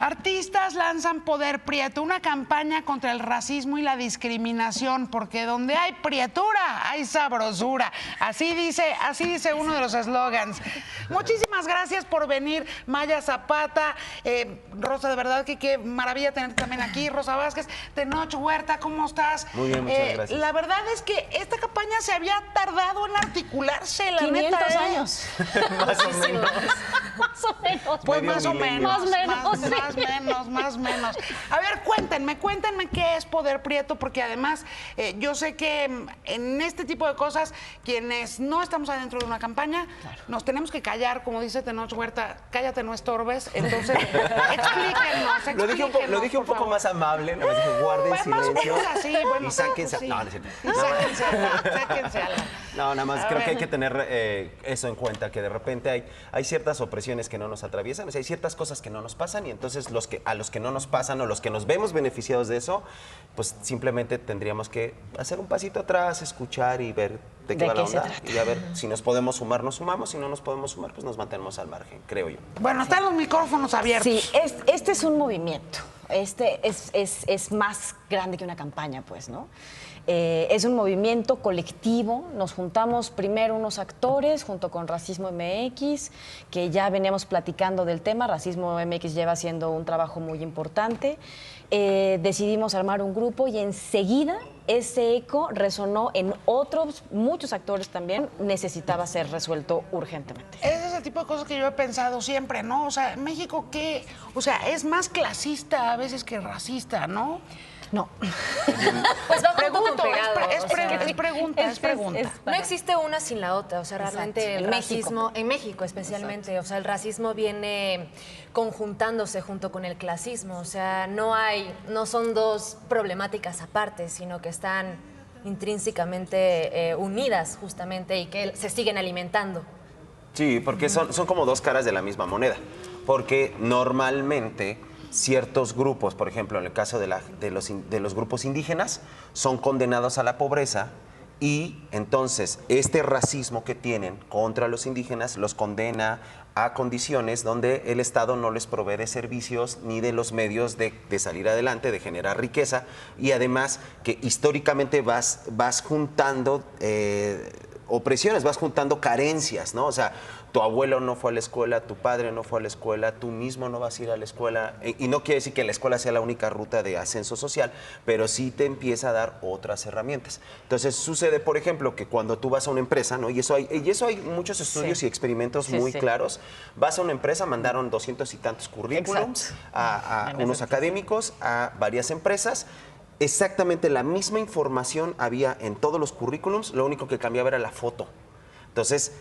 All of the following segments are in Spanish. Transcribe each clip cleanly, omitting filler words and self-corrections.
Artistas lanzan Poder Prieto, una campaña contra el racismo y la discriminación, porque donde hay prietura, hay sabrosura. Así dice uno de los eslogans. Muchísimas gracias por venir, Maya Zapata. Rosa, de verdad que qué maravilla tenerte también aquí. Rosa Vázquez, Tenoch Huerta, ¿cómo estás? Muy bien, muchas gracias. La verdad es que esta campaña se había tardado en articularse, la 500 neta. años. Más o menos. Más o menos. Pues Medio más o milenio. menos. Más menos. A ver, cuéntenme qué es Poder Prieto, porque además yo sé que en este tipo de cosas, quienes no estamos adentro de una campaña, nos tenemos que callar, como dice Tenoch Huerta, cállate, no estorbes. Entonces, explíquenos. Lo dije un poco más amable, no me dije guarden Pues más o silencio menos así, bueno, y sáquense. sí. No, no es cierto. Y sáquense a la. No, nada más A creo ver. que hay que tener eso en cuenta, que de repente hay ciertas opresiones que no nos atraviesan, o sea, hay ciertas cosas que no nos pasan y entonces a los que no nos pasan o los que nos vemos beneficiados de eso, pues simplemente tendríamos que hacer un pasito atrás, escuchar y ver de qué va la onda y a ver si nos podemos sumar, nos sumamos, si no nos podemos sumar, pues nos mantenemos al margen, creo yo. Bueno, están los micrófonos abiertos. Sí, este es un movimiento. Este es más grande que una campaña, pues, ¿no? Es un movimiento colectivo. Nos juntamos primero unos actores junto con Racismo MX, que ya veníamos platicando del tema. Racismo MX lleva haciendo un trabajo muy importante. Decidimos armar un grupo y enseguida ese eco resonó en otros, muchos actores también. Necesitaba ser resuelto urgentemente. Es ese tipo de cosas que yo he pensado siempre, ¿no? O sea, México, ¿qué? O sea, es más clasista a veces que racista, ¿no? No. Pues va un poco pegado, Es pregunta. No existe una sin la otra, o sea, realmente el En racismo, en México especialmente, o sea, el racismo viene conjuntándose junto con el clasismo, o sea, no son dos problemáticas aparte, sino que están intrínsecamente unidas justamente y que se siguen alimentando. Sí, porque son como dos caras de la misma moneda, porque normalmente ciertos grupos, por ejemplo, en el caso de los grupos indígenas, son condenados a la pobreza y entonces este racismo que tienen contra los indígenas los condena a condiciones donde el Estado no les provee de servicios ni de los medios de salir adelante, de generar riqueza y además que históricamente vas juntando opresiones, vas juntando carencias, ¿no? O sea, tu abuelo no fue a la escuela, tu padre no fue a la escuela, tú mismo no vas a ir a la escuela. Y no quiere decir que la escuela sea la única ruta de ascenso social, pero sí te empieza a dar otras herramientas. Entonces, sucede, por ejemplo, que cuando tú vas a una empresa, ¿no? Y eso hay muchos estudios y experimentos muy claros. Vas a una empresa, mandaron 200 y tantos currículums a unos académicos, a varias empresas. Exactamente la misma información había en todos los currículums, lo único que cambiaba era la foto. Entonces,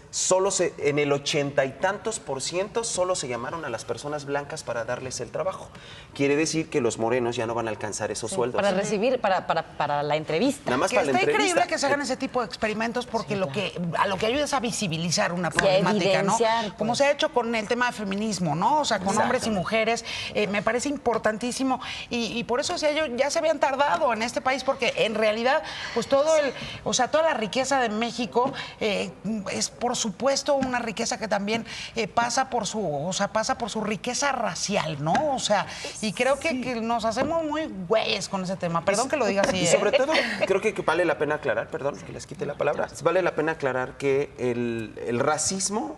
en el 80 y tantos % solo se llamaron a las personas blancas para darles el trabajo. Quiere decir que los morenos ya no van a alcanzar esos sueldos. Para recibir, para la entrevista. Nada más Que para la está entrevista. increíble que se hagan ese tipo de experimentos porque a lo que ayuda es a visibilizar una problemática, ¿no? evidenciar, Como pues. se ha hecho con el tema de feminismo, ¿no? O sea, con hombres y mujeres. Me parece importantísimo y por eso decía yo, ya se habían tardado en este país porque en realidad, pues toda la riqueza de México es por supuesto una riqueza que también pasa por su riqueza racial, ¿no? O sea, y creo que nos hacemos muy güeyes con ese tema. Perdón que lo diga así. Y sobre todo, creo que vale la pena aclarar, perdón, que les quite la palabra, vale la pena aclarar que el racismo,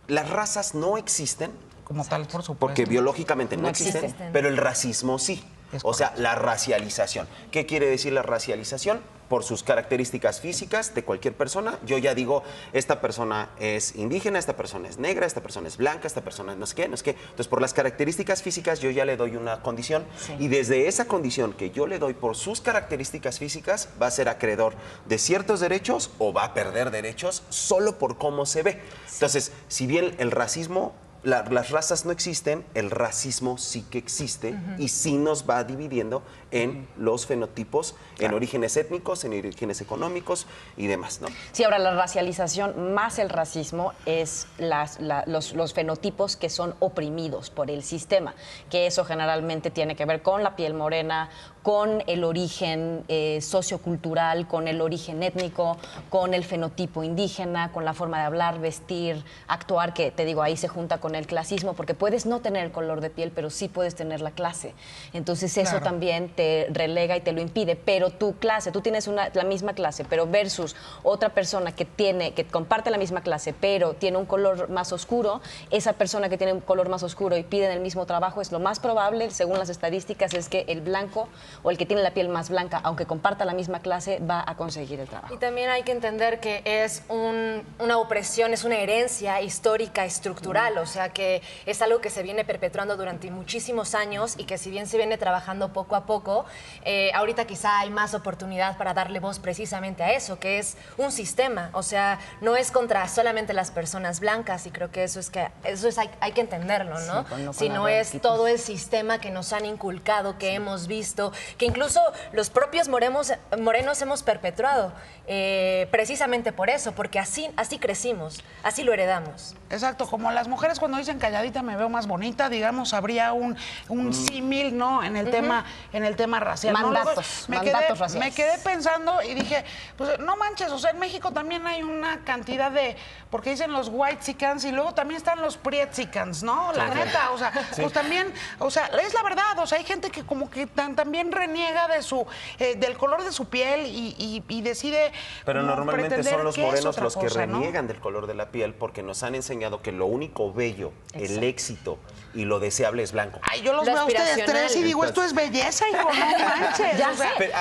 las razas no existen, Como tal, por supuesto. porque biológicamente no existen, existen. pero el racismo sí. O sea, la racialización. ¿Qué quiere decir la racialización? Por sus características físicas de cualquier persona. Yo ya digo, esta persona es indígena, esta persona es negra, esta persona es blanca, esta persona no sé qué, no sé qué. Entonces, por las características físicas yo ya le doy una condición y desde esa condición que yo le doy por sus características físicas va a ser acreedor de ciertos derechos o va a perder derechos solo por cómo se ve. Entonces, si bien el racismo... las razas no existen, el racismo sí que existe y sí nos va dividiendo en los fenotipos, en orígenes étnicos, en orígenes económicos y demás, ¿no? Sí, ahora la racialización más el racismo es los fenotipos que son oprimidos por el sistema, que eso generalmente tiene que ver con la piel morena, con el origen sociocultural, con el origen étnico, con el fenotipo indígena, con la forma de hablar, vestir, actuar, que te digo, ahí se junta con con el clasismo, porque puedes no tener el color de piel, pero sí puedes tener la clase. Entonces eso también te relega y te lo impide. Pero tu clase, tú tienes la misma clase, pero versus otra persona que comparte la misma clase, pero tiene un color más oscuro, esa persona que tiene un color más oscuro y piden el mismo trabajo, es lo más probable, según las estadísticas, es que el blanco o el que tiene la piel más blanca, aunque comparta la misma clase, va a conseguir el trabajo. Y también hay que entender que es una opresión, es una herencia histórica, estructural, o sea que es algo que se viene perpetuando durante muchísimos años y que si bien se viene trabajando poco a poco, ahorita quizá hay más oportunidad para darle voz precisamente a eso, que es un sistema, o sea, no es contra solamente las personas blancas, y creo que hay que entenderlo, ¿no? Sí, sino es todo el sistema que nos han inculcado, que hemos visto, que incluso los propios morenos hemos perpetuado, precisamente por eso, porque así crecimos, así lo heredamos. Exacto, como las mujeres cuando dicen calladita me veo más bonita, digamos, habría un símil, ¿no? En el tema racial. Mandatos, ¿no? mandatos raciales. Me quedé pensando y dije, pues no manches, o sea, en México también hay una cantidad de, porque dicen los whitexicans y luego también están los prietzicans, ¿no? La neta, o sea, pues también, o sea, es la verdad, o sea, hay gente que como que también reniega del color de su piel y decide. Pero normalmente son los morenos los que cosa, reniegan del color de la piel porque nos han enseñado que lo único bello, el éxito y lo deseable es blanco. Ay, yo los veo a ustedes tres y digo, esto es belleza, hijo, no manches. Ya o sea, sé.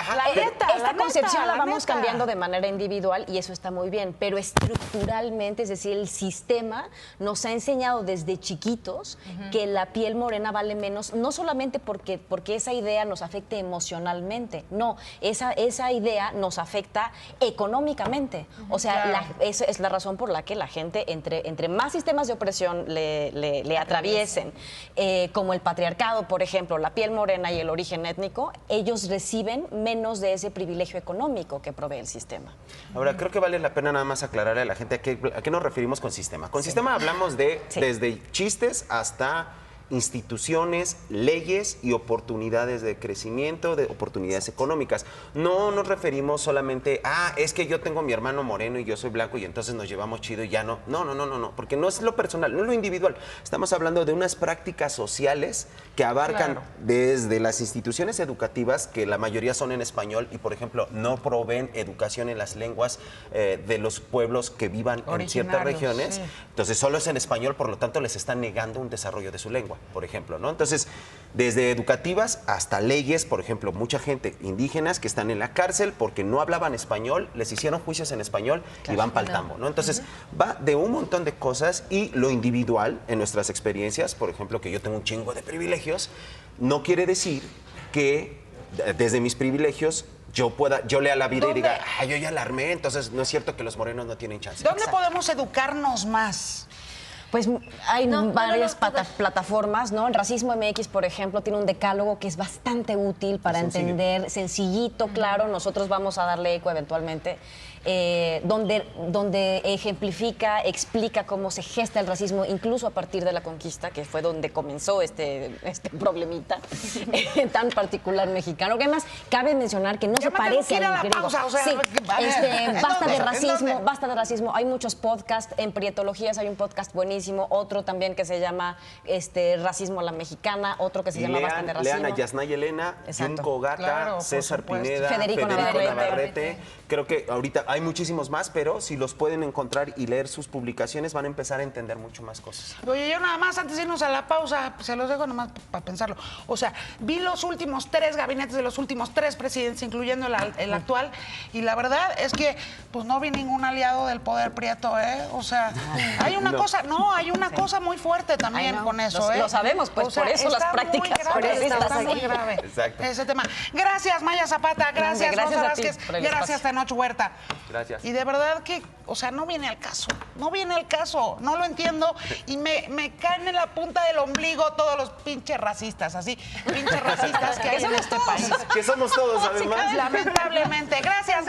Esta concepción la vamos neta. cambiando de manera individual y eso está muy bien, pero estructuralmente, es decir, el sistema nos ha enseñado desde chiquitos que la piel morena vale menos, no solamente porque esa idea nos afecte emocionalmente, no, esa idea nos afecta económicamente. O sea, esa es la razón por la que la gente, entre más sistemas de opresión le atraviesen, como el patriarcado, por ejemplo, la piel morena y el origen étnico, ellos reciben menos de ese privilegio económico que provee el sistema. Ahora, creo que vale la pena nada más aclararle a la gente a qué nos referimos con sistema. Con sistema hablamos de desde chistes hasta instituciones, leyes y oportunidades de crecimiento, de oportunidades económicas. No nos referimos solamente a, es que yo tengo a mi hermano moreno y yo soy blanco y entonces nos llevamos chido y ya no. No, porque no es lo personal, no es lo individual. Estamos hablando de unas prácticas sociales que abarcan desde las instituciones educativas, que la mayoría son en español y, por ejemplo, no proveen educación en las lenguas de los pueblos que vivan en ciertas regiones. Sí. Entonces, solo es en español, por lo tanto, les están negando un desarrollo de su lengua, por ejemplo, ¿no? Entonces, desde educativas hasta leyes, por ejemplo, mucha gente indígenas que están en la cárcel porque no hablaban español, les hicieron juicios en español y van pa'l tambo, ¿no? Entonces, va de un montón de cosas y lo individual en nuestras experiencias, por ejemplo, que yo tengo un chingo de privilegios, no quiere decir que desde mis privilegios yo lea la vida y diga, yo ya la armé, entonces no es cierto que los morenos no tienen chance. ¿Dónde podemos educarnos más? Pues hay varias plataformas, ¿no? El Racismo MX, por ejemplo, tiene un decálogo que es bastante útil para entender, sencillito, claro, nosotros vamos a darle eco eventualmente, donde ejemplifica, explica cómo se gesta el racismo, incluso a partir de la conquista, que fue donde comenzó este problemita tan particular mexicano, que además cabe mencionar que no se parece al griego. Pausa, o sea, sí, basta de ¿dónde? basta de racismo. Hay muchos podcasts, en Prietologías hay un podcast buenísimo, otro también que se llama Racismo a la Mexicana, otro que se llama Basta de Racismo. Lean a Yasnaya Elena, Junco Gata, César Pineda, Federico Navarrete. Creo que ahorita hay muchísimos más, pero si los pueden encontrar y leer sus publicaciones, van a empezar a entender mucho más cosas. Oye, yo nada más, antes de irnos a la pausa, se los dejo nomás para pensarlo. O sea, vi los últimos 3 gabinetes de los últimos 3 presidentes, incluyendo el actual, y la verdad es que pues no vi ningún aliado del poder prieto, ¿eh? O sea, hay una hay una cosa muy fuerte también con eso, ¿eh? Lo sabemos, pues, o sea, por eso las prácticas. Está muy grave. Exacto. Ese tema. Gracias, Maya Zapata. Gracias, Rosa Vázquez. Gracias, Tenoch Huerta. Gracias. Y de verdad que, o sea, no viene al caso. No viene al caso. No lo entiendo. Y me caen en la punta del ombligo todos los pinches racistas, así. Pinches racistas que hay en este país. Que somos todos, además. Lamentablemente. Gracias.